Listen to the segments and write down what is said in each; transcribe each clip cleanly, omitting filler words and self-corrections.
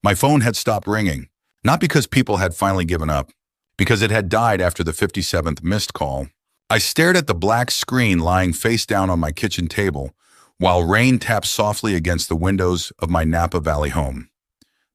My phone had stopped ringing, not because people had finally given up, because it had died after the 57th missed call. I stared at the black screen lying face down on my kitchen table, while rain tapped softly against the windows of my Napa Valley home.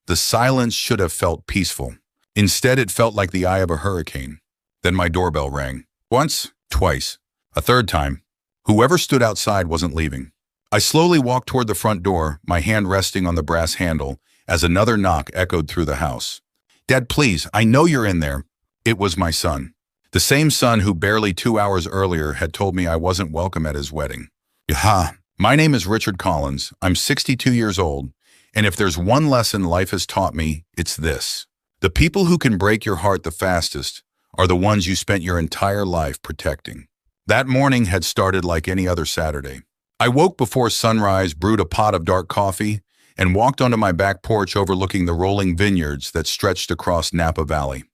The silence should have felt peaceful. Instead, it felt like the eye of a hurricane. Then my doorbell rang. Once, twice, a third time. Whoever stood outside wasn't leaving. I slowly walked toward the front door, my hand resting on the brass handle, as another knock echoed through the house. "Dad, please, I know you're in there." It was my son. The same son who barely 2 hours earlier had told me I wasn't welcome at his wedding. Yaha. My name is Richard Collins. I'm 62 years old, and if there's one lesson life has taught me, it's this. The people who can break your heart the fastest are the ones you spent your entire life protecting. That morning had started like any other Saturday. I woke before sunrise, brewed a pot of dark coffee, and walked onto my back porch overlooking the rolling vineyards that stretched across Napa Valley.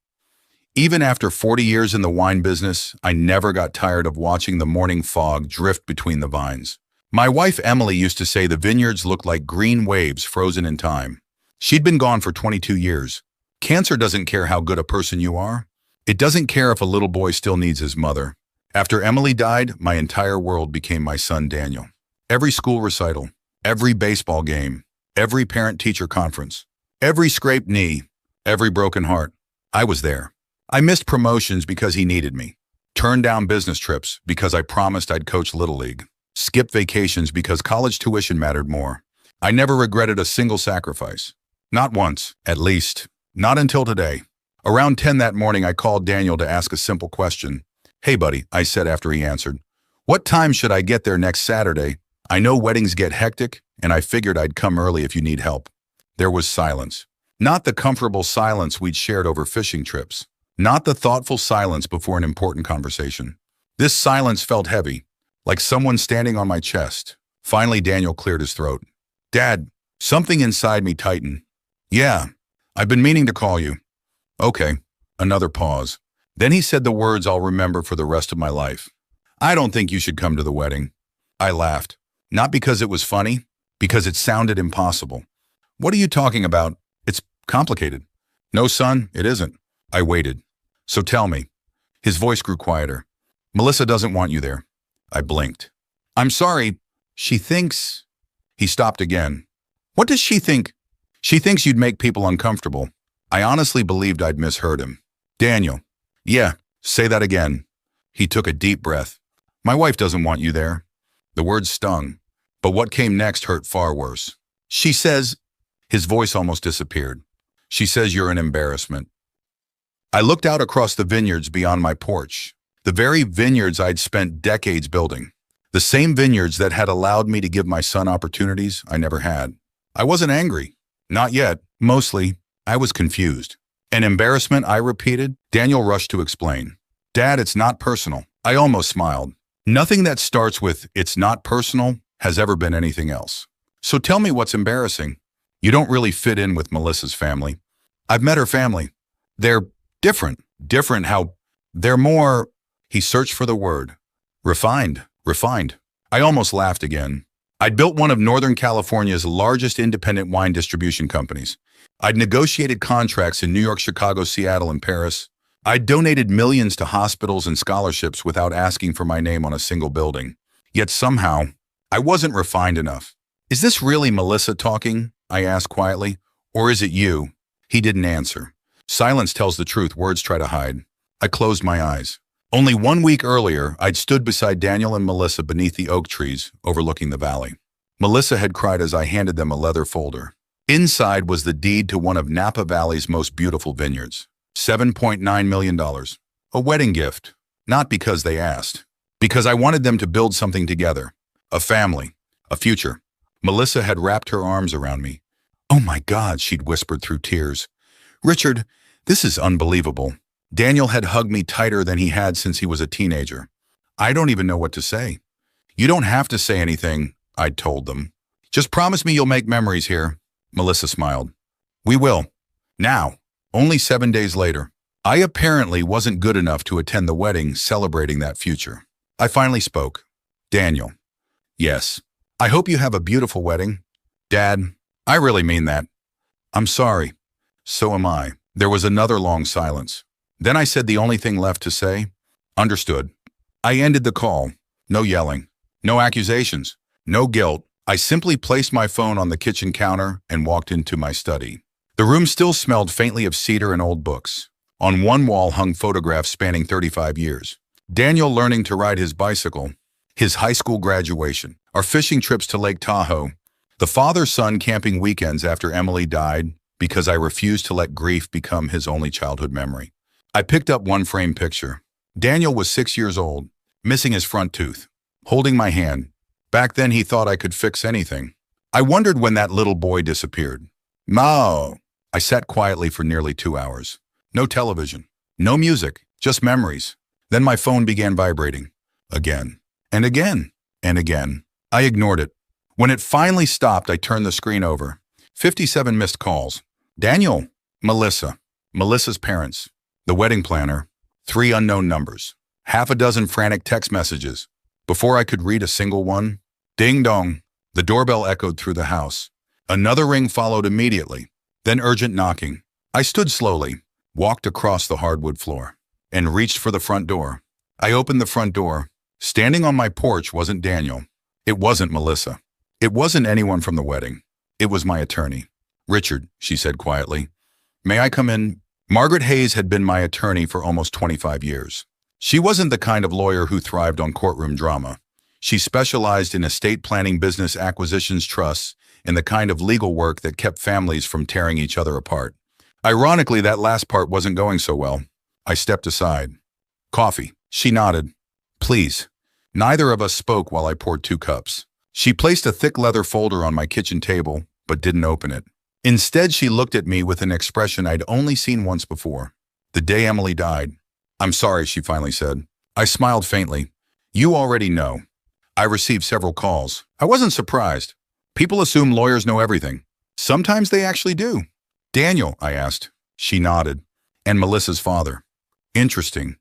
Even after 40 years in the wine business, I never got tired of watching the morning fog drift between the vines. My wife Emily used to say the vineyards looked like green waves frozen in time. She'd been gone for 22 years. Cancer doesn't care how good a person you are. It doesn't care if a little boy still needs his mother. After Emily died, my entire world became my son Daniel. Every school recital, every baseball game, every parent-teacher conference, every scraped knee, every broken heart, I was there. I missed promotions because he needed me. Turned down business trips because I promised I'd coach Little League. Skipped vacations because college tuition mattered more. I never regretted a single sacrifice. Not once, at least. Not until today. Around 10 that morning, I called Daniel to ask a simple question. "Hey, buddy," I said after he answered. "What time should I get there next Saturday? I know weddings get hectic, and I figured I'd come early if you need help." There was silence. Not the comfortable silence we'd shared over fishing trips. Not the thoughtful silence before an important conversation. This silence felt heavy, like someone standing on my chest. Finally, Daniel cleared his throat. "Dad," something inside me tightened. "Yeah, I've been meaning to call you." "Okay." Another pause. Then he said the words I'll remember for the rest of my life. "I don't think you should come to the wedding." I laughed. Not because it was funny, because it sounded impossible. "What are you talking about? It's complicated." "No, son, it isn't." I waited. "So tell me." His voice grew quieter. "Melissa doesn't want you there." I blinked. "I'm sorry. She thinks..." He stopped again. "What does she think?" "She thinks you'd make people uncomfortable." I honestly believed I'd misheard him. "Daniel." "Yeah, say that again." He took a deep breath. "My wife doesn't want you there." The words stung, but what came next hurt far worse. "She says..." His voice almost disappeared. "She says you're an embarrassment." I looked out across the vineyards beyond my porch. The very vineyards I'd spent decades building. The same vineyards that had allowed me to give my son opportunities I never had. I wasn't angry. Not yet. Mostly, I was confused. "An embarrassment," I repeated. Daniel rushed to explain. "Dad, it's not personal." I almost smiled. Nothing that starts with "it's not personal" has ever been anything else. "So tell me what's embarrassing." "You don't really fit in with Melissa's family." "I've met her family. They're different." "Different how?" "They're more..." He searched for the word. "Refined." "Refined." I almost laughed again. I'd built one of Northern California's largest independent wine distribution companies. I'd negotiated contracts in New York, Chicago, Seattle, and Paris. I'd donated millions to hospitals and scholarships without asking for my name on a single building. Yet somehow, I wasn't refined enough. "Is this really Melissa talking?" I asked quietly. "Or is it you?" He didn't answer. Silence tells the truth, words try to hide. I closed my eyes. Only 1 week earlier, I'd stood beside Daniel and Melissa beneath the oak trees overlooking the valley. Melissa had cried as I handed them a leather folder. Inside was the deed to one of Napa Valley's most beautiful vineyards. $7.9 million. A wedding gift. Not because they asked. Because I wanted them to build something together. A family. A future. Melissa had wrapped her arms around me. "Oh my God," she'd whispered through tears. "Richard, this is unbelievable." Daniel had hugged me tighter than he had since he was a teenager. "I don't even know what to say." "You don't have to say anything," I'd told them. "Just promise me you'll make memories here." Melissa smiled. "We will." Now, only 7 days later, I apparently wasn't good enough to attend the wedding celebrating that future. I finally spoke. "Daniel." "Yes." "I hope you have a beautiful wedding." "Dad, I really mean that." I'm sorry. So am I. There was another long silence. Then I said the only thing left to say. Understood. I ended the call. No yelling. No accusations. No guilt. I simply placed my phone on the kitchen counter and walked into my study. The room still smelled faintly of cedar and old books. On one wall hung photographs spanning 35 years. Daniel learning to ride his bicycle, his high school graduation, our fishing trips to Lake Tahoe, the father-son camping weekends after Emily died because I refused to let grief become his only childhood memory. I picked up one framed picture. Daniel was 6 years old, missing his front tooth, holding my hand. Back then he thought I could fix anything. I wondered when that little boy disappeared. No. I sat quietly for nearly 2 hours. No television, no music, just memories. Then my phone began vibrating. Again, and again, and again. I ignored it. When it finally stopped, I turned the screen over. 57 missed calls. Daniel, Melissa, Melissa's parents, the wedding planner, 3 unknown numbers, half a dozen frantic text messages. Before I could read a single one, ding dong, the doorbell echoed through the house. Another ring followed immediately, then urgent knocking. I stood slowly, walked across the hardwood floor, and reached for the front door. I opened the front door. Standing on my porch wasn't Daniel. It wasn't Melissa. It wasn't anyone from the wedding. It was my attorney. Richard, she said quietly. May I come in? Margaret Hayes had been my attorney for almost 25 years. She wasn't the kind of lawyer who thrived on courtroom drama. She specialized in estate planning, business acquisitions, trusts, and the kind of legal work that kept families from tearing each other apart. Ironically, that last part wasn't going so well. I stepped aside. Coffee. She nodded. Please. Neither of us spoke while I poured 2 cups. She placed a thick leather folder on my kitchen table, but didn't open it. Instead, she looked at me with an expression I'd only seen once before. The day Emily died. I'm sorry, she finally said. I smiled faintly. You already know. I received several calls. I wasn't surprised. People assume lawyers know everything. Sometimes they actually do. Daniel, I asked. She nodded. And Melissa's father. Interesting.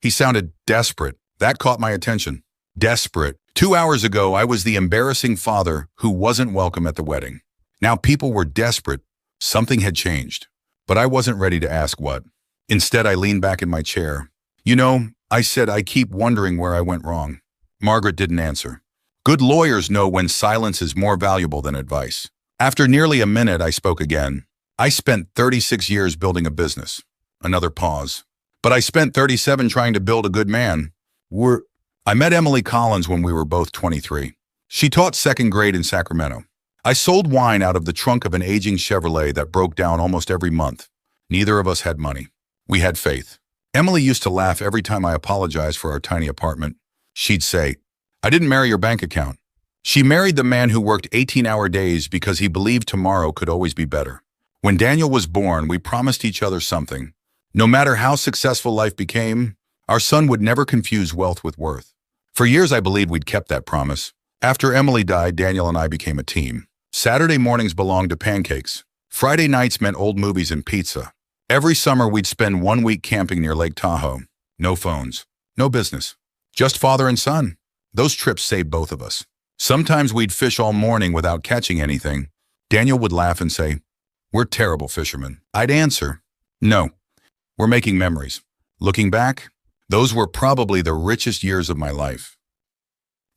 He sounded desperate. That caught my attention. Desperate. 2 hours ago, I was the embarrassing father who wasn't welcome at the wedding. Now people were desperate. Something had changed. But I wasn't ready to ask what. Instead, I leaned back in my chair. You know, I said, I keep wondering where I went wrong. Margaret didn't answer. Good lawyers know when silence is more valuable than advice. After nearly a minute, I spoke again. I spent 36 years building a business. Another pause. But I spent 37 trying to build a good man. I met Emily Collins when we were both 23. She taught 2nd grade in Sacramento. I sold wine out of the trunk of an aging Chevrolet that broke down almost every month. Neither of us had money. We had faith. Emily used to laugh every time I apologized for our tiny apartment. She'd say, I didn't marry your bank account. She married the man who worked 18-hour days because he believed tomorrow could always be better. When Daniel was born, we promised each other something. No matter how successful life became, our son would never confuse wealth with worth. For years, I believed we'd kept that promise. After Emily died, Daniel and I became a team. Saturday mornings belonged to pancakes. Friday nights meant old movies and pizza. Every summer, we'd spend 1 week camping near Lake Tahoe. No phones. No business. Just father and son. Those trips saved both of us. Sometimes we'd fish all morning without catching anything. Daniel would laugh and say, We're terrible fishermen. I'd answer, No, we're making memories. Looking back, those were probably the richest years of my life.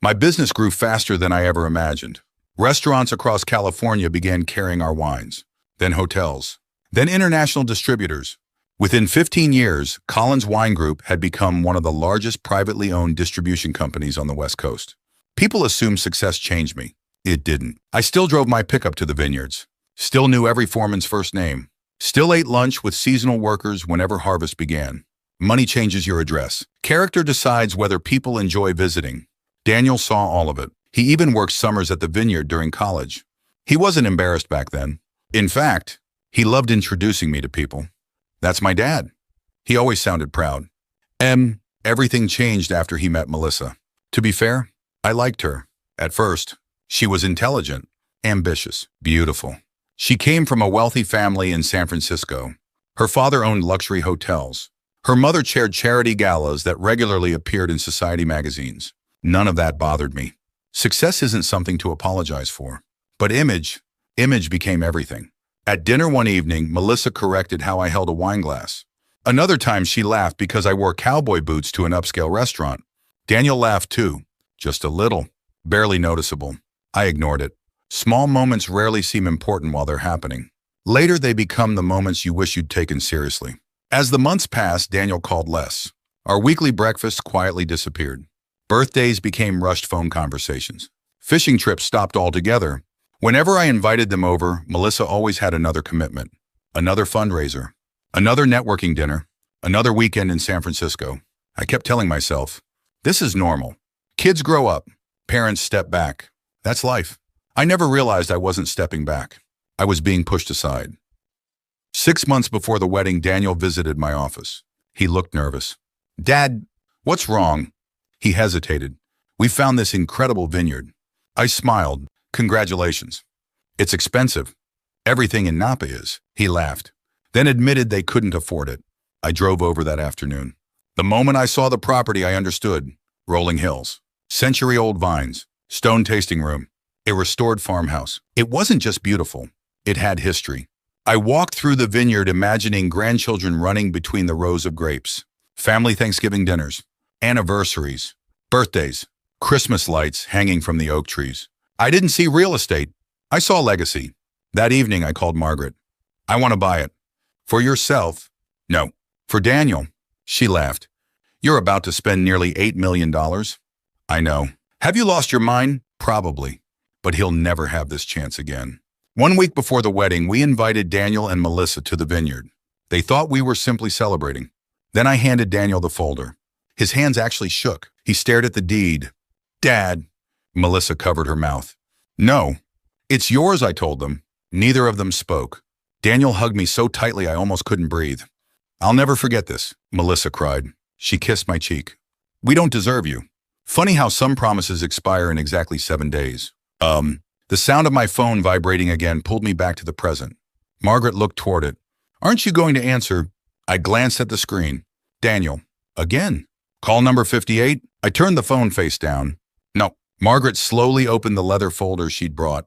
My business grew faster than I ever imagined. Restaurants across California began carrying our wines, then hotels, then international distributors. Within 15 years, Collins Wine Group had become one of the largest privately owned distribution companies on the West Coast. People assume success changed me. It didn't. I still drove my pickup to the vineyards, still knew every foreman's first name, still ate lunch with seasonal workers whenever harvest began. Money changes your address. Character decides whether people enjoy visiting. Daniel saw all of it. He even worked summers at the vineyard during college. He wasn't embarrassed back then. In fact, he loved introducing me to people. That's my dad. He always sounded proud. Everything changed after he met Melissa. To be fair, I liked her. At first, she was intelligent, ambitious, beautiful. She came from a wealthy family in San Francisco. Her father owned luxury hotels. Her mother chaired charity galas that regularly appeared in society magazines. None of that bothered me. Success isn't something to apologize for. But image became everything. At dinner one evening, Melissa corrected how I held a wine glass. Another time she laughed because I wore cowboy boots to an upscale restaurant. Daniel laughed too, just a little, barely noticeable. I ignored it. Small moments rarely seem important while they're happening. Later, they become the moments you wish you'd taken seriously. As the months passed, Daniel called less. Our weekly breakfasts quietly disappeared. Birthdays became rushed phone conversations. Fishing trips stopped altogether. Whenever I invited them over, Melissa always had another commitment, another fundraiser, another networking dinner, another weekend in San Francisco. I kept telling myself, this is normal. Kids grow up. Parents step back. That's life. I never realized I wasn't stepping back. I was being pushed aside. 6 months before the wedding, Daniel visited my office. He looked nervous. Dad, what's wrong? He hesitated. We found this incredible vineyard. I smiled. Congratulations. It's expensive. Everything in Napa is. He laughed, then admitted they couldn't afford it. I drove over that afternoon. The moment I saw the property, I understood. Rolling hills, century-old vines, stone tasting room, a restored farmhouse. It wasn't just beautiful. It had history. I walked through the vineyard imagining grandchildren running between the rows of grapes, family Thanksgiving dinners, anniversaries, birthdays, Christmas lights hanging from the oak trees. I didn't see real estate. I saw legacy. That evening, I called Margaret. I want to buy it. For yourself? No. For Daniel. She laughed. You're about to spend nearly $8 million. I know. Have you lost your mind? Probably. But he'll never have this chance again. 1 week before the wedding, we invited Daniel and Melissa to the vineyard. They thought we were simply celebrating. Then I handed Daniel the folder. His hands actually shook. He stared at the deed. Dad. Melissa covered her mouth. No. It's yours, I told them. Neither of them spoke. Daniel hugged me so tightly I almost couldn't breathe. I'll never forget this, Melissa cried. She kissed my cheek. We don't deserve you. Funny how some promises expire in exactly 7 days. The sound of my phone vibrating again pulled me back to the present. Margaret looked toward it. Aren't you going to answer? I glanced at the screen. Daniel. Again. Call number 58? I turned the phone face down. No. Margaret slowly opened the leather folder she'd brought.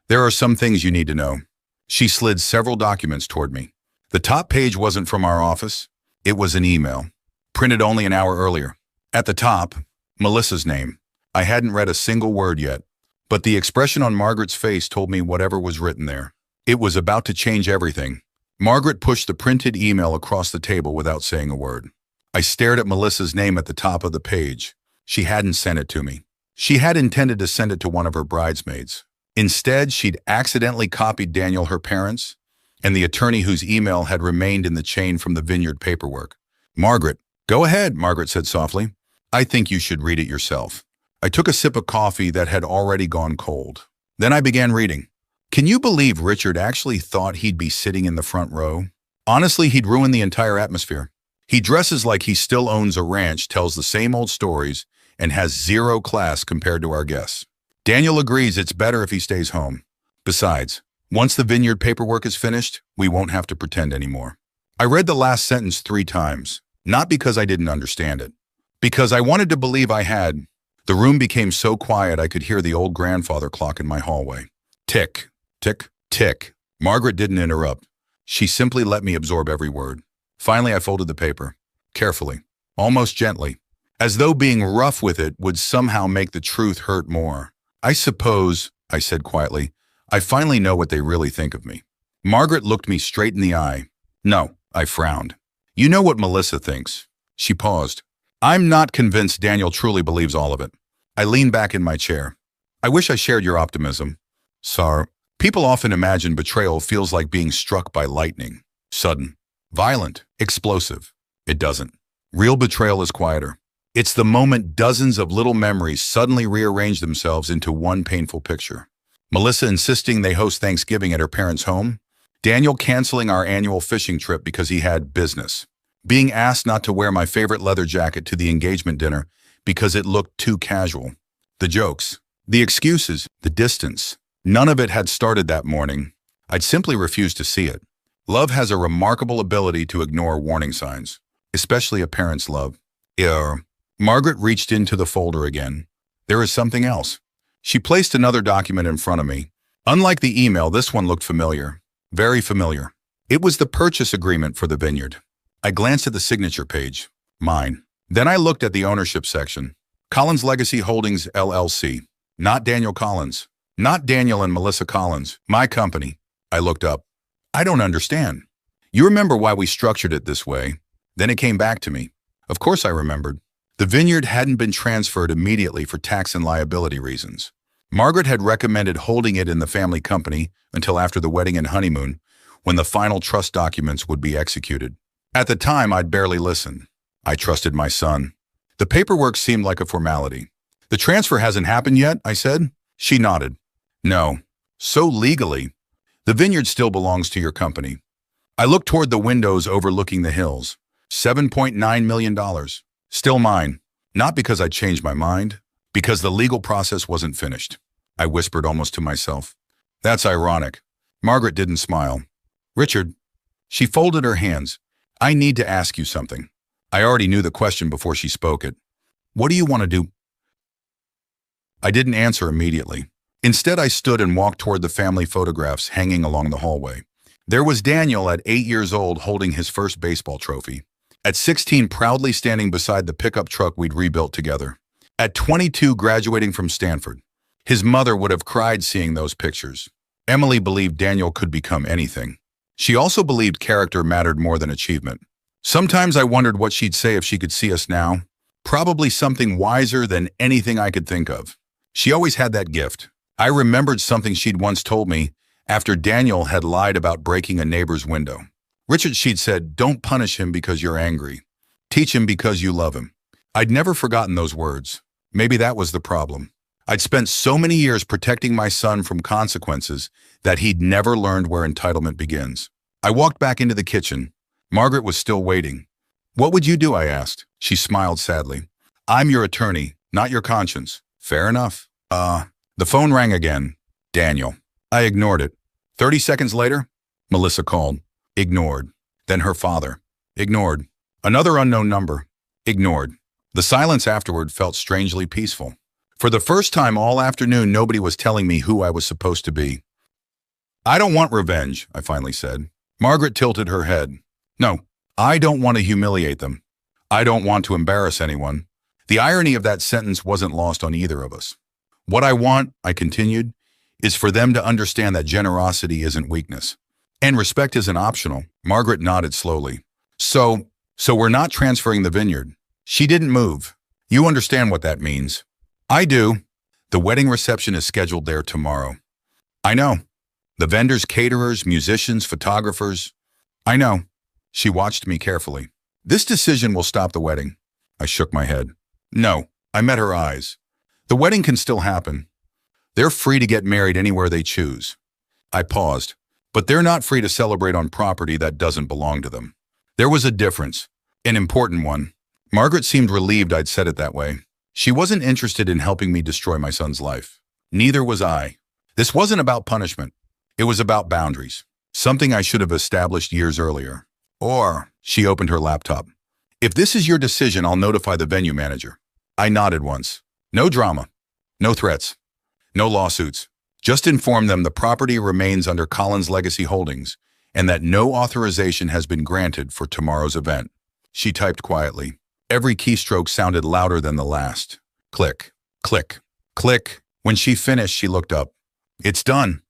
There are some things you need to know. She slid several documents toward me. The top page wasn't from our office. It was an email, printed only an hour earlier. At the top, Melissa's name. I hadn't read a single word yet, but the expression on Margaret's face told me whatever was written there. It was about to change everything. Margaret pushed the printed email across the table without saying a word. I stared at Melissa's name at the top of the page. She hadn't sent it to me. She had intended to send it to one of her bridesmaids. Instead, she'd accidentally copied Daniel, her parents, and the attorney whose email had remained in the chain from the vineyard paperwork. Margaret. Go ahead, Margaret said softly. I think you should read it yourself. I took a sip of coffee that had already gone cold. Then I began reading. Can you believe Richard actually thought he'd be sitting in the front row? Honestly, he'd ruin the entire atmosphere. He dresses like he still owns a ranch, tells the same old stories, and has zero class compared to our guests. Daniel agrees it's better if he stays home. Besides, once the vineyard paperwork is finished, we won't have to pretend anymore. I read the last sentence 3 times, not because I didn't understand it, because I wanted to believe I had. The room became so quiet I could hear the old grandfather clock in my hallway. Tick, tick, tick. Margaret didn't interrupt. She simply let me absorb every word. Finally, I folded the paper, carefully, almost gently, as though being rough with it would somehow make the truth hurt more. I suppose, I said quietly, I finally know what they really think of me. Margaret looked me straight in the eye. No, I frowned. You know what Melissa thinks. She paused. I'm not convinced Daniel truly believes all of it. I leaned back in my chair. I wish I shared your optimism. Sar, people often imagine betrayal feels like being struck by lightning. Sudden, violent, explosive. It doesn't. Real betrayal is quieter. It's the moment dozens of little memories suddenly rearrange themselves into one painful picture. Melissa insisting they host Thanksgiving at her parents' home. Daniel canceling our annual fishing trip because he had business. Being asked not to wear my favorite leather jacket to the engagement dinner because it looked too casual. The jokes, the excuses, the distance. None of it had started that morning. I'd simply refused to see it. Love has a remarkable ability to ignore warning signs, especially a parent's love. Margaret reached into the folder again. There is something else. She placed another document in front of me. Unlike the email, this one looked familiar. Very familiar. It was the purchase agreement for the vineyard. I glanced at the signature page. Mine. Then I looked at the ownership section. Collins Legacy Holdings, LLC. Not Daniel Collins. Not Daniel and Melissa Collins. My company. I looked up. I don't understand. You remember why we structured it this way? Then it came back to me. Of course I remembered. The vineyard hadn't been transferred immediately for tax and liability reasons. Margaret had recommended holding it in the family company until after the wedding and honeymoon, when the final trust documents would be executed. At the time, I'd barely listened. I trusted my son. The paperwork seemed like a formality. The transfer hasn't happened yet, I said. She nodded. No. So legally, the vineyard still belongs to your company. I looked toward the windows overlooking the hills. $7.9 million. Still mine. Not because I changed my mind, because the legal process wasn't finished. I whispered almost to myself. That's ironic. Margaret didn't smile. Richard, she folded her hands. I need to ask you something. I already knew the question before she spoke it. What do you want to do? I didn't answer immediately. Instead, I stood and walked toward the family photographs hanging along the hallway. There was Daniel at 8 years old holding his first baseball trophy. At 16, proudly standing beside the pickup truck we'd rebuilt together. At 22, graduating from Stanford. His mother would have cried seeing those pictures. Emily believed Daniel could become anything. She also believed character mattered more than achievement. Sometimes I wondered what she'd say if she could see us now. Probably something wiser than anything I could think of. She always had that gift. I remembered something she'd once told me after Daniel had lied about breaking a neighbor's window. Richard, she'd said, don't punish him because you're angry. Teach him because you love him. I'd never forgotten those words. Maybe that was the problem. I'd spent so many years protecting my son from consequences that he'd never learned where entitlement begins. I walked back into the kitchen. Margaret was still waiting. What would you do? I asked. She smiled sadly. I'm your attorney, not your conscience. Fair enough. The phone rang again. Daniel. I ignored it. 30 seconds later, Melissa called. Ignored. Then her father. Ignored. Another unknown number. Ignored. The silence afterward felt strangely peaceful. For the first time all afternoon, nobody was telling me who I was supposed to be. I don't want revenge, I finally said. Margaret tilted her head. No, I don't want to humiliate them. I don't want to embarrass anyone. The irony of that sentence wasn't lost on either of us. What I want, I continued, is for them to understand that generosity isn't weakness. And respect isn't optional. Margaret nodded slowly. So we're not transferring the vineyard. She didn't move. You understand what that means. I do. The wedding reception is scheduled there tomorrow. I know. The vendors, caterers, musicians, photographers. I know. She watched me carefully. This decision will stop the wedding. I shook my head. No, I met her eyes. The wedding can still happen. They're free to get married anywhere they choose. I paused. But they're not free to celebrate on property that doesn't belong to them. There was a difference, an important one. Margaret seemed relieved I'd said it that way. She wasn't interested in helping me destroy my son's life. Neither was I. This wasn't about punishment. It was about boundaries, something I should have established years earlier. Or, she opened her laptop. If this is your decision, I'll notify the venue manager. I nodded once. No drama. No threats. No lawsuits. Just inform them the property remains under Collins Legacy Holdings and that no authorization has been granted for tomorrow's event. She typed quietly. Every keystroke sounded louder than the last. Click, click, click. When she finished, she looked up. It's done.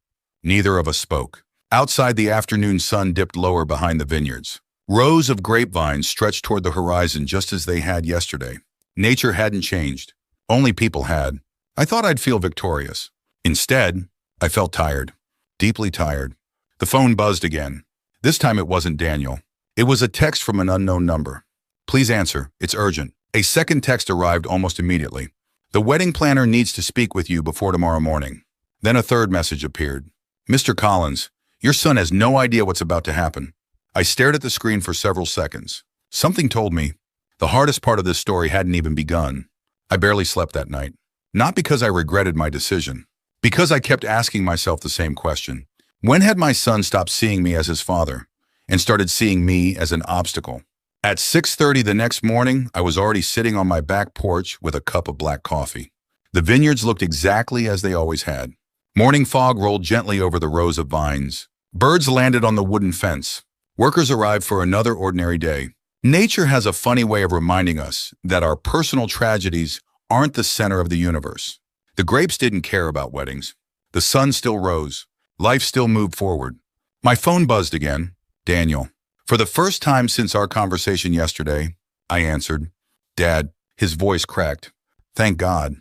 Neither of us spoke. Outside, the afternoon sun dipped lower behind the vineyards. Rows of grapevines stretched toward the horizon just as they had yesterday. Nature hadn't changed. Only people had. I thought I'd feel victorious. Instead, I felt tired. Deeply tired. The phone buzzed again. This time it wasn't Daniel. It was a text from an unknown number. Please answer. It's urgent. A second text arrived almost immediately. The wedding planner needs to speak with you before tomorrow morning. Then a third message appeared. Mr. Collins, your son has no idea what's about to happen. I stared at the screen for several seconds. Something told me the hardest part of this story hadn't even begun. I barely slept that night. Not because I regretted my decision. Because I kept asking myself the same question. When had my son stopped seeing me as his father and started seeing me as an obstacle? At 6:30 the next morning, I was already sitting on my back porch with a cup of black coffee. The vineyards looked exactly as they always had. Morning fog rolled gently over the rows of vines. Birds landed on the wooden fence. Workers arrived for another ordinary day. Nature has a funny way of reminding us that our personal tragedies aren't the center of the universe. The grapes didn't care about weddings. The sun still rose. Life still moved forward. My phone buzzed again. Daniel. For the first time since our conversation yesterday, I answered. Dad. His voice cracked. Thank God.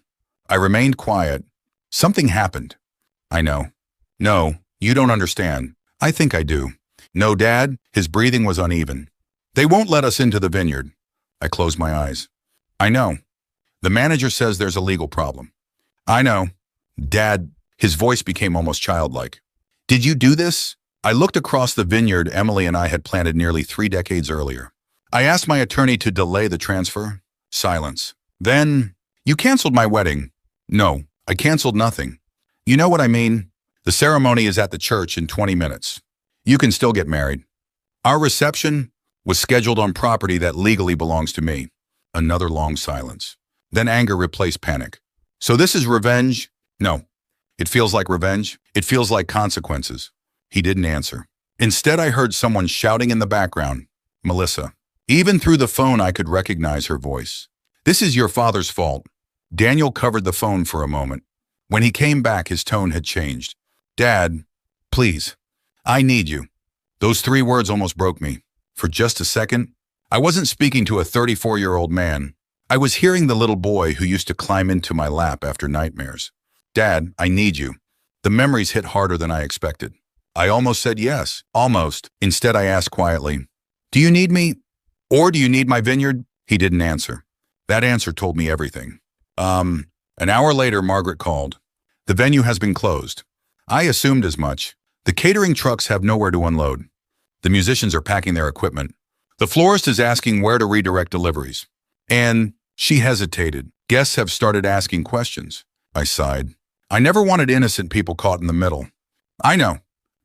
I remained quiet. Something happened. I know. No, you don't understand. I think I do. No, Dad. His breathing was uneven. They won't let us into the vineyard. I closed my eyes. I know. The manager says there's a legal problem. I know. Dad, his voice became almost childlike. Did you do this? I looked across the vineyard Emily and I had planted nearly 3 decades earlier. I asked my attorney to delay the transfer. Silence. Then, you canceled my wedding. No, I canceled nothing. You know what I mean? The ceremony is at the church in 20 minutes. You can still get married. Our reception was scheduled on property that legally belongs to me. Another long silence. Then anger replaced panic. So this is revenge? No. It feels like revenge. It feels like consequences. He didn't answer. Instead, I heard someone shouting in the background. Melissa. Even through the phone, I could recognize her voice. This is your father's fault. Daniel covered the phone for a moment. When he came back, his tone had changed. Dad, please. I need you. Those 3 words almost broke me. For just a second, I wasn't speaking to a 34-year-old man. I was hearing the little boy who used to climb into my lap after nightmares. Dad, I need you. The memories hit harder than I expected. I almost said yes, almost. Instead, I asked quietly, do you need me? Or do you need my vineyard? He didn't answer. That answer told me everything. An hour later, Margaret called. The venue has been closed. I assumed as much. The catering trucks have nowhere to unload. The musicians are packing their equipment. The florist is asking where to redirect deliveries. And she hesitated. Guests have started asking questions. I sighed. I never wanted innocent people caught in the middle. I know.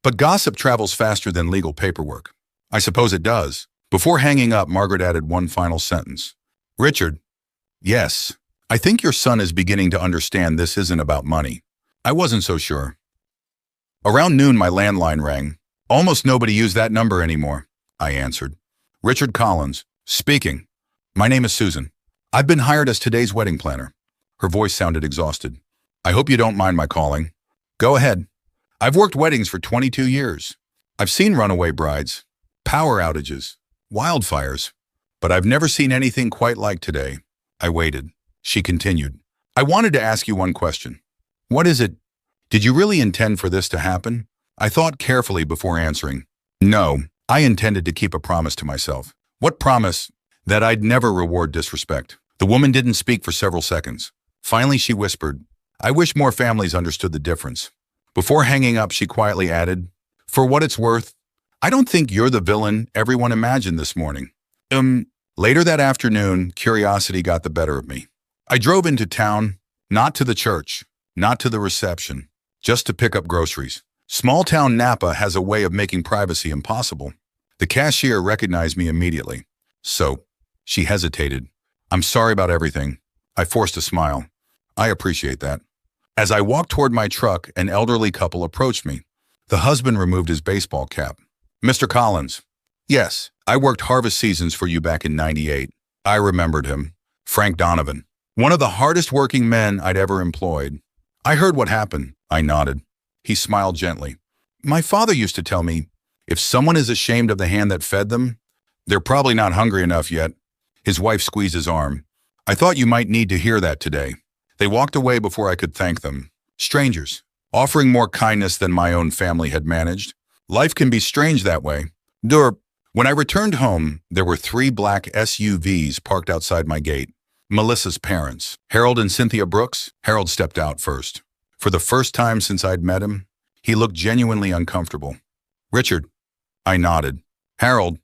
But gossip travels faster than legal paperwork. I suppose it does. Before hanging up, Margaret added one final sentence. Richard. Yes. I think your son is beginning to understand this isn't about money. I wasn't so sure. Around noon, my landline rang. Almost nobody used that number anymore, I answered. Richard Collins, speaking. My name is Susan. I've been hired as today's wedding planner. Her voice sounded exhausted. I hope you don't mind my calling. Go ahead. I've worked weddings for 22 years. I've seen runaway brides, power outages, wildfires, but I've never seen anything quite like today. I waited. She continued. I wanted to ask you one question. What is it? Did you really intend for this to happen? I thought carefully before answering. No, I intended to keep a promise to myself. What promise? That I'd never reward disrespect. The woman didn't speak for several seconds. Finally, she whispered, I wish more families understood the difference. Before hanging up, she quietly added, for what it's worth, I don't think you're the villain everyone imagined this morning. Later that afternoon, curiosity got the better of me. I drove into town, not to the church, not to the reception, just to pick up groceries. Small-town Napa has a way of making privacy impossible. The cashier recognized me immediately. So, she hesitated. I'm sorry about everything. I forced a smile. I appreciate that. As I walked toward my truck, an elderly couple approached me. The husband removed his baseball cap. Mr. Collins. Yes, I worked harvest seasons for you back in '98. I remembered him. Frank Donovan. One of the hardest working men I'd ever employed. I heard what happened. I nodded. He smiled gently. My father used to tell me, if someone is ashamed of the hand that fed them, they're probably not hungry enough yet. His wife squeezed his arm. I thought you might need to hear that today. They walked away before I could thank them. Strangers, offering more kindness than my own family had managed. Life can be strange that way. When I returned home, there were 3 black SUVs parked outside my gate. Melissa's parents, Harold and Cynthia Brooks. Harold stepped out first. For the first time since I'd met him, he looked genuinely uncomfortable. Richard. I nodded. Harold,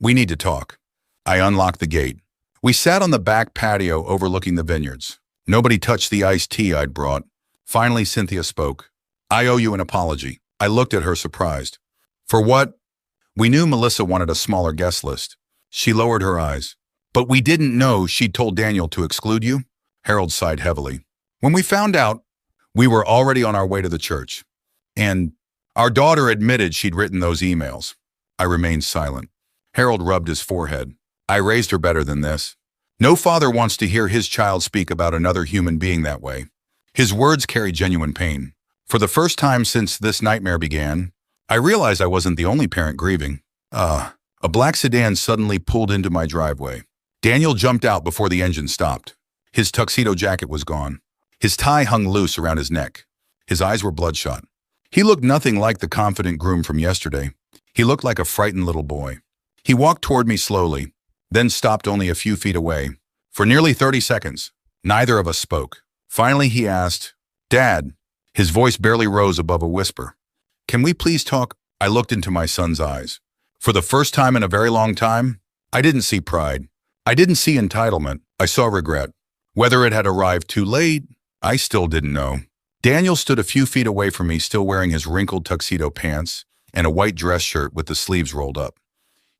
we need to talk. I unlocked the gate. We sat on the back patio overlooking the vineyards. Nobody touched the iced tea I'd brought. Finally, Cynthia spoke. I owe you an apology. I looked at her surprised. For what? We knew Melissa wanted a smaller guest list. She lowered her eyes. But we didn't know she'd told Daniel to exclude you? Harold sighed heavily. When we found out, we were already on our way to the church. And Our daughter admitted she'd written those emails. I remained silent. Harold rubbed his forehead. I raised her better than this. No father wants to hear his child speak about another human being that way. His words carried genuine pain. For the first time since this nightmare began, I realized I wasn't the only parent grieving. A black sedan suddenly pulled into my driveway. Daniel jumped out before the engine stopped. His tuxedo jacket was gone. His tie hung loose around his neck. His eyes were bloodshot. He looked nothing like the confident groom from yesterday. He looked like a frightened little boy. He walked toward me slowly, then stopped only a few feet away. For nearly 30 seconds, neither of us spoke. Finally, he asked, "Dad," his voice barely rose above a whisper. "Can we please talk?" I looked into my son's eyes. For the first time in a very long time, I didn't see pride. I didn't see entitlement. I saw regret. Whether it had arrived too late, I still didn't know. Daniel stood a few feet away from me, still wearing his wrinkled tuxedo pants and a white dress shirt with the sleeves rolled up.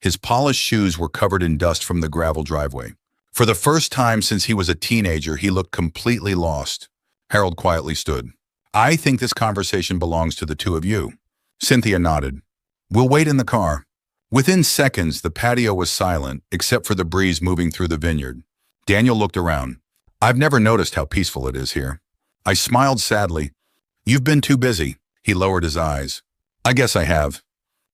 His polished shoes were covered in dust from the gravel driveway. For the first time since he was a teenager, he looked completely lost. Harold quietly stood. "I think this conversation belongs to the two of you." Cynthia nodded. "We'll wait in the car." Within seconds, the patio was silent, except for the breeze moving through the vineyard. Daniel looked around. "I've never noticed how peaceful it is here." I smiled sadly. "You've been too busy." He lowered his eyes. "I guess I have."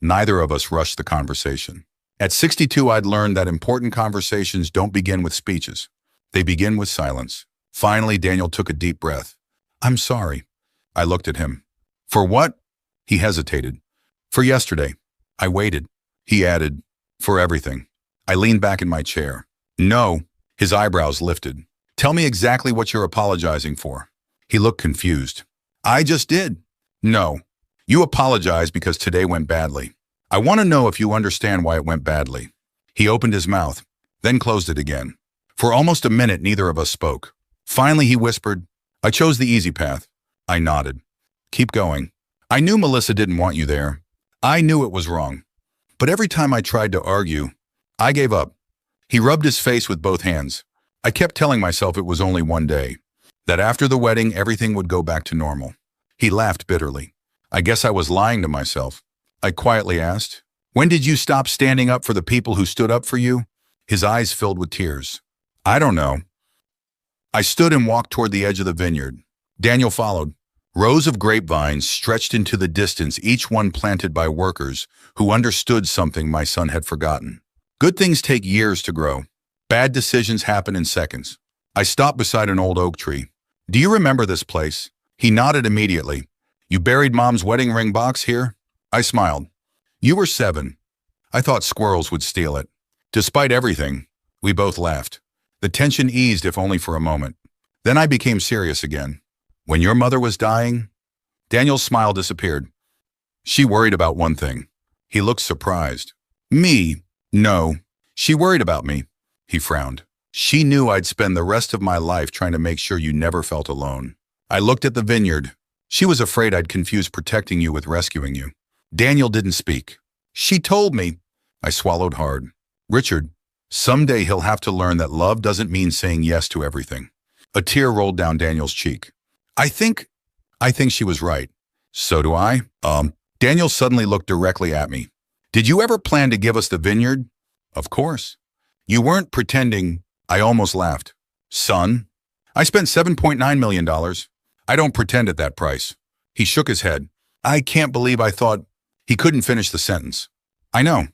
Neither of us rushed the conversation. At 62, I'd learned that important conversations don't begin with speeches. They begin with silence. Finally, Daniel took a deep breath. "I'm sorry." I looked at him. "For what?" He hesitated. "For yesterday." I waited. He added, "For everything." I leaned back in my chair. "No." His eyebrows lifted. "Tell me exactly what you're apologizing for." He looked confused. "I just did." "No. You apologize because today went badly. I want to know if you understand why it went badly." He opened his mouth, then closed it again. For almost a minute, neither of us spoke. Finally, he whispered, "I chose the easy path." I nodded. "Keep going." "I knew Melissa didn't want you there. I knew it was wrong. But every time I tried to argue, I gave up." He rubbed his face with both hands. I kept telling myself it was only one day, that after the wedding, everything would go back to normal. He laughed bitterly. "I guess I was lying to myself." I quietly asked, "When did you stop standing up for the people who stood up for you?" His eyes filled with tears. "I don't know." I stood and walked toward the edge of the vineyard. Daniel followed. Rows of grapevines stretched into the distance, each one planted by workers who understood something my son had forgotten. Good things take years to grow. Bad decisions happen in seconds. I stopped beside an old oak tree. "Do you remember this place?" He nodded immediately. "You buried Mom's wedding ring box here?" I smiled. "You were 7. I thought squirrels would steal it." Despite everything, we both laughed. The tension eased, if only for a moment. Then I became serious again. "When your mother was dying?" Daniel's smile disappeared. "She worried about one thing." He looked surprised. "Me? No. She worried about me." He frowned. "She knew I'd spend the rest of my life trying to make sure you never felt alone." I looked at the vineyard. "She was afraid I'd confuse protecting you with rescuing you." Daniel didn't speak. "She told me." I swallowed hard. "Richard, someday he'll have to learn that love doesn't mean saying yes to everything." A tear rolled down Daniel's cheek. I think she was right." "So do I." Daniel suddenly looked directly at me. "Did you ever plan to give us the vineyard?" "Of course." "You weren't pretending." I almost laughed. "Son, I spent $7.9 million. I don't pretend at that price." He shook his head. "I can't believe I thought—" He couldn't finish the sentence. "I know.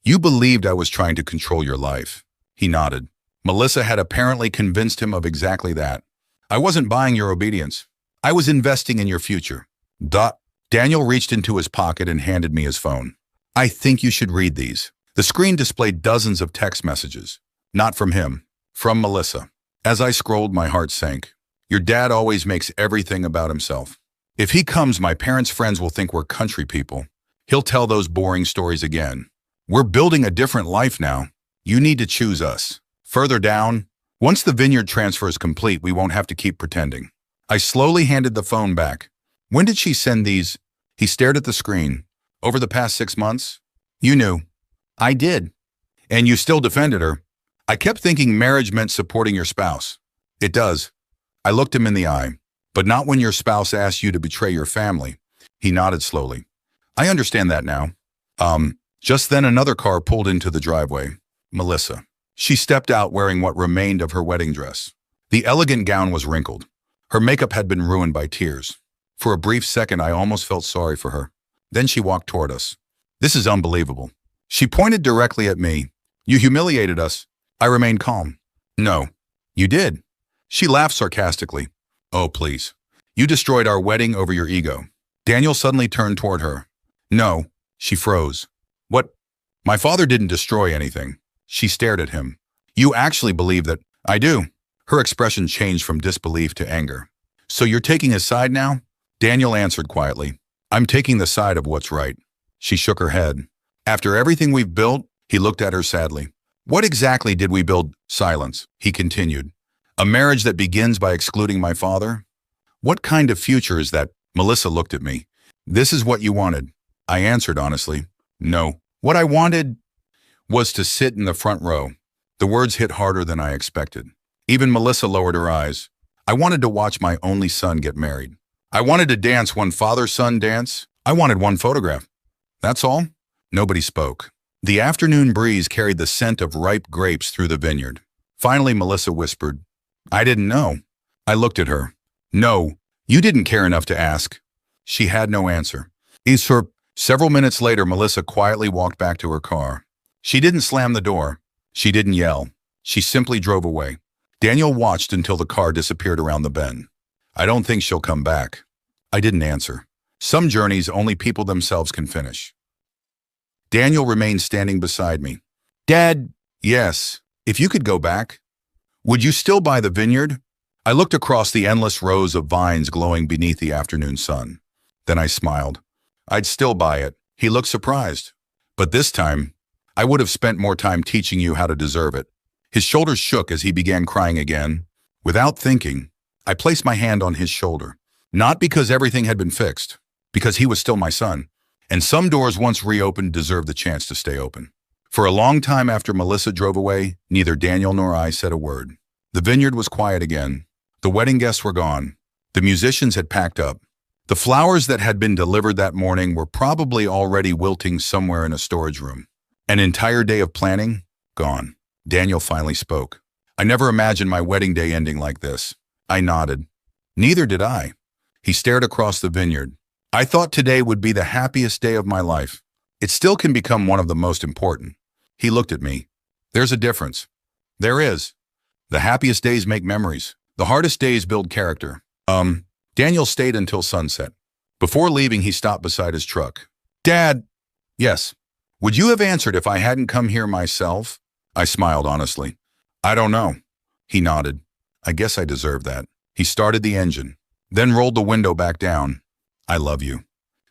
You believed I was trying to control your life." He nodded. Melissa had apparently convinced him of exactly that. "I wasn't buying your obedience. I was investing in your future." Daniel reached into his pocket and handed me his phone. "I think you should read these." The screen displayed dozens of text messages. Not from him, from Melissa. As I scrolled, my heart sank. "Your dad always makes everything about himself. If he comes, my parents' friends will think we're country people. He'll tell those boring stories again. We're building a different life now. You need to choose us." Further down, "Once the vineyard transfer is complete, we won't have to keep pretending." I slowly handed the phone back. "When did she send these?" He stared at the screen. "Over the past 6 months?" "You knew." "I did." "And you still defended her?" "I kept thinking marriage meant supporting your spouse." "It does." I looked him in the eye. "But not when your spouse asks you to betray your family." He nodded slowly. I understand that now. Just then another car pulled into the driveway. Melissa. She stepped out wearing what remained of her wedding dress. The elegant gown was wrinkled. Her makeup had been ruined by tears. For a brief second, I almost felt sorry for her. Then she walked toward us. This is unbelievable. She pointed directly at me. You humiliated us. I remained calm. No, you did. She laughed sarcastically. Oh, please. You destroyed our wedding over your ego. Daniel suddenly turned toward her. No, she froze. What? My father didn't destroy anything. She stared at him. You actually believe that? I do. Her expression changed from disbelief to anger. So you're taking his side now? Daniel answered quietly. I'm taking the side of what's right. She shook her head. After everything we've built, he looked at her sadly. What exactly did we build? Silence, he continued. A marriage that begins by excluding my father? What kind of future is that? Melissa looked at me. This is what you wanted. I answered honestly. No. What I wanted was to sit in the front row. The words hit harder than I expected. Even Melissa lowered her eyes. I wanted to watch my only son get married. I wanted to dance one father-son dance. I wanted one photograph. That's all. Nobody spoke. The afternoon breeze carried the scent of ripe grapes through the vineyard. Finally, Melissa whispered, I didn't know. I looked at her. No, you didn't care enough to ask. She had no answer. Several minutes later, Melissa quietly walked back to her car. She didn't slam the door. She didn't yell. She simply drove away. Daniel watched until the car disappeared around the bend. I don't think she'll come back. I didn't answer. Some journeys only people themselves can finish. Daniel remained standing beside me. Dad, yes, if you could go back. Would you still buy the vineyard? I looked across the endless rows of vines glowing beneath the afternoon sun. Then I smiled. I'd still buy it. He looked surprised. But this time, I would have spent more time teaching you how to deserve it. His shoulders shook as he began crying again. Without thinking, I placed my hand on his shoulder. Not because everything had been fixed, because he was still my son. And some doors once reopened deserved the chance to stay open. For a long time after Melissa drove away, neither Daniel nor I said a word. The vineyard was quiet again. The wedding guests were gone. The musicians had packed up. The flowers that had been delivered that morning were probably already wilting somewhere in a storage room. An entire day of planning, gone. Daniel finally spoke. I never imagined my wedding day ending like this. I nodded. Neither did I. He stared across the vineyard. I thought today would be the happiest day of my life. It still can become one of the most important. He looked at me. There's a difference. There is. The happiest days make memories. The hardest days build character. Daniel stayed until sunset. Before leaving, he stopped beside his truck. Dad! Yes. Would you have answered if I hadn't come here myself? I smiled honestly. I don't know. He nodded. I guess I deserve that. He started the engine, then rolled the window back down. I love you.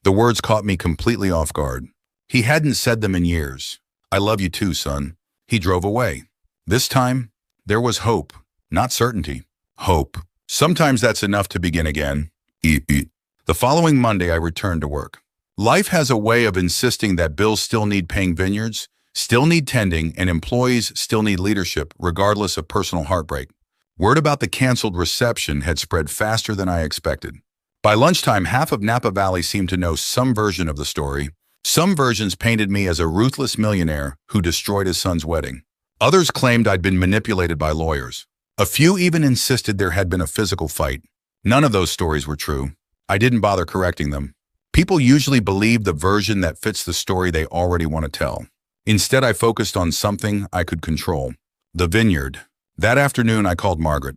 The words caught me completely off guard. He hadn't said them in years. I love you too, son. He drove away. This time, there was hope, not certainty. Hope. Sometimes that's enough to begin again. The following Monday, I returned to work. Life has a way of insisting that bills still need paying vineyards, still need tending, and employees still need leadership, regardless of personal heartbreak. Word about the canceled reception had spread faster than I expected. By lunchtime, half of Napa Valley seemed to know some version of the story. Some versions painted me as a ruthless millionaire who destroyed his son's wedding. Others claimed I'd been manipulated by lawyers. A few even insisted there had been a physical fight. None of those stories were true. I didn't bother correcting them. People usually believe the version that fits the story they already want to tell. Instead, I focused on something I could control. The vineyard. That afternoon, I called Margaret.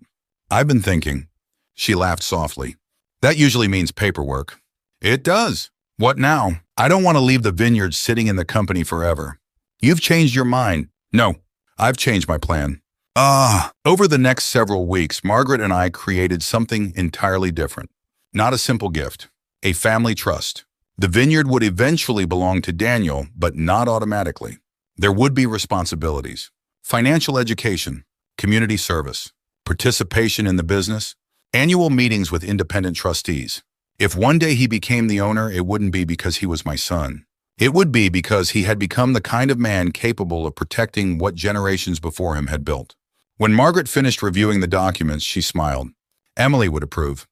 I've been thinking. She laughed softly. That usually means paperwork. It does. What now? I don't want to leave the vineyard sitting in the company forever. You've changed your mind. No, I've changed my plan. Over the next several weeks, Margaret and I created something entirely different. Not a simple gift. A family trust. The vineyard would eventually belong to Daniel, but not automatically. There would be responsibilities. Financial education, community service, participation in the business, annual meetings with independent trustees. If one day he became the owner, it wouldn't be because he was my son. It would be because he had become the kind of man capable of protecting what generations before him had built. When Margaret finished reviewing the documents, she smiled. Emily would approve.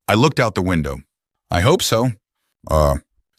I looked out the window. I hope so.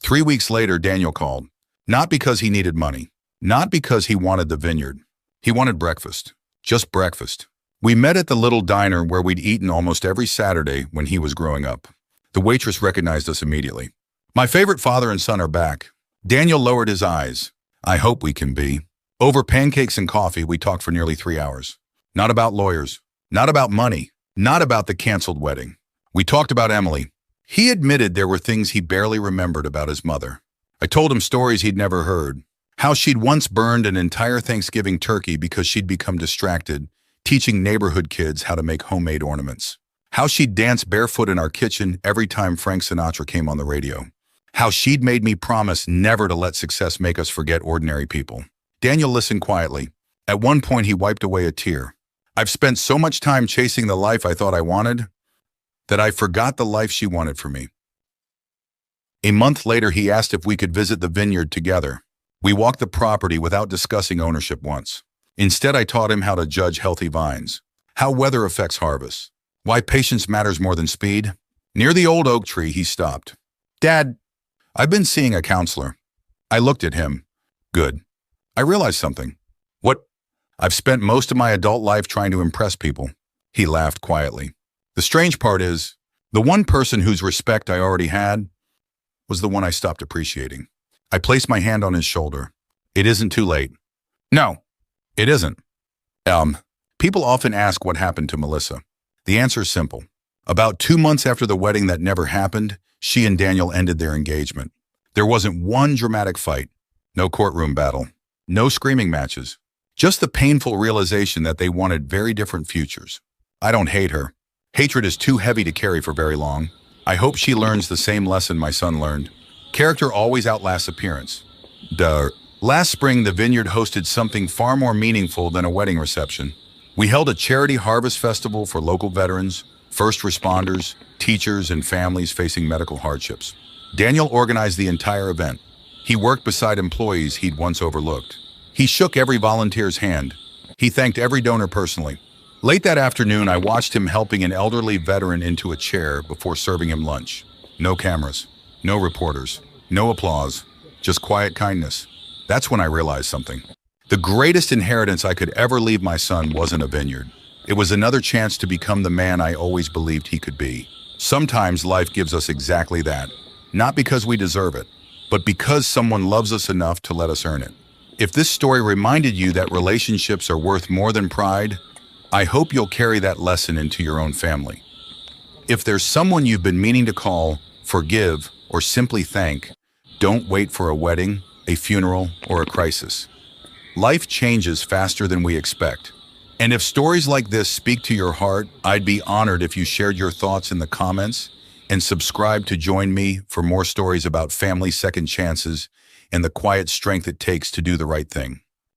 3 weeks later, Daniel called. Not because he needed money. Not because he wanted the vineyard. He wanted breakfast. Just breakfast. We met at the little diner where we'd eaten almost every Saturday when he was growing up. The waitress recognized us immediately. My favorite father and son are back. Daniel lowered his eyes. I hope we can be. Over pancakes and coffee, we talked for nearly 3 hours. Not about lawyers. Not about money. Not about the canceled wedding. We talked about Emily. He admitted there were things he barely remembered about his mother. I told him stories he'd never heard. How she'd once burned an entire Thanksgiving turkey because she'd become distracted, teaching neighborhood kids how to make homemade ornaments. How she'd dance barefoot in our kitchen every time Frank Sinatra came on the radio. How she'd made me promise never to let success make us forget ordinary people. Daniel listened quietly. At one point, he wiped away a tear. I've spent so much time chasing the life I thought I wanted that I forgot the life she wanted for me. A month later, he asked if we could visit the vineyard together. We walked the property without discussing ownership once. Instead, I taught him how to judge healthy vines, how weather affects harvest, why patience matters more than speed. Near the old oak tree, he stopped. Dad, I've been seeing a counselor. I looked at him. Good. I realized something. What? I've spent most of my adult life trying to impress people. He laughed quietly. The strange part is, the one person whose respect I already had was the one I stopped appreciating. I placed my hand on his shoulder. It isn't too late. No, it isn't. People often ask what happened to Melissa. The answer is simple. About 2 months after the wedding that never happened, she and Daniel ended their engagement. There wasn't one dramatic fight, no courtroom battle, no screaming matches, just the painful realization that they wanted very different futures. I don't hate her. Hatred is too heavy to carry for very long. I hope she learns the same lesson my son learned. Character always outlasts appearance. Last spring, the vineyard hosted something far more meaningful than a wedding reception. We held a charity harvest festival for local veterans, first responders, teachers, and families facing medical hardships. Daniel organized the entire event. He worked beside employees he'd once overlooked. He shook every volunteer's hand. He thanked every donor personally. Late that afternoon, I watched him helping an elderly veteran into a chair before serving him lunch. No cameras, no reporters, no applause, just quiet kindness. That's when I realized something. The greatest inheritance I could ever leave my son wasn't a vineyard. It was another chance to become the man I always believed he could be. Sometimes life gives us exactly that, not because we deserve it, but because someone loves us enough to let us earn it. If this story reminded you that relationships are worth more than pride, I hope you'll carry that lesson into your own family. If there's someone you've been meaning to call, forgive, or simply thank, don't wait for a wedding, a funeral, or a crisis. Life changes faster than we expect. And if stories like this speak to your heart, I'd be honored if you shared your thoughts in the comments and subscribe to join me for more stories about family second chances and the quiet strength it takes to do the right thing.